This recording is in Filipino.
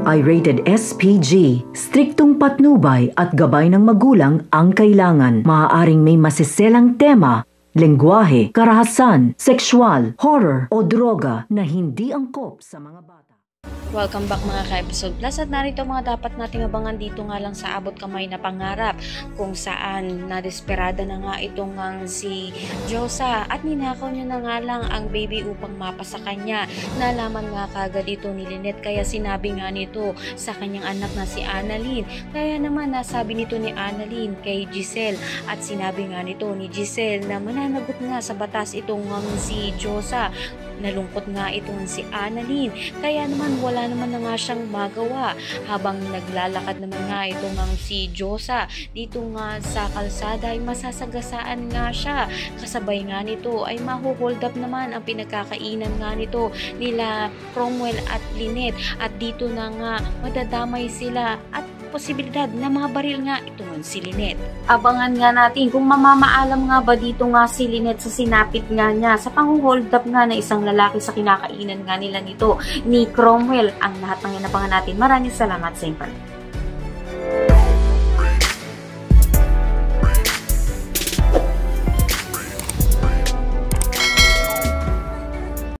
ay rated SPG. Striktong patnubay at gabay ng magulang ang kailangan. Maaaring may masiselang tema, lengguwahe, karahasan, sexual, horror o droga na hindi angkop sa mga bata. Welcome back mga ka-episode plus at narito mga dapat nating abangan dito nga lang sa abot kamay na pangarap kung saan nadesperada na nga itong si Diyosa at ninakaw niya na nga lang ang baby upang mapasa kanya. Nalaman nga kagad ito ni Lynette kaya sinabi nga nito sa kanyang anak na si Annalyn. Kaya naman nasabi nito ni Annalyn kay Giselle at sinabi nga nito ni Giselle na mananagot nga sa batas itong si Diyosa. Nalungkot nga itong si Annalyn kaya naman wala naman na nga siyang magawa habang naglalakad naman nga itong si Diyosa dito nga sa kalsada ay masasagasaan nga siya kasabay nga nito ay mahuhold up naman ang pinagkakainan nga nito nila Cromwell at Lynette at dito na nga madadamay sila at posibilidad na mabaril nga itong si Lynette. Abangan nga natin kung mamamaalam nga ba dito nga si Lynette sa sinapit nga niya sa pang-hold up nga na isang lalaki sa kinakainan nga nila nito ni Cromwell. Ang lahat ng yan napangan natin. Maraming salamat sa inyo.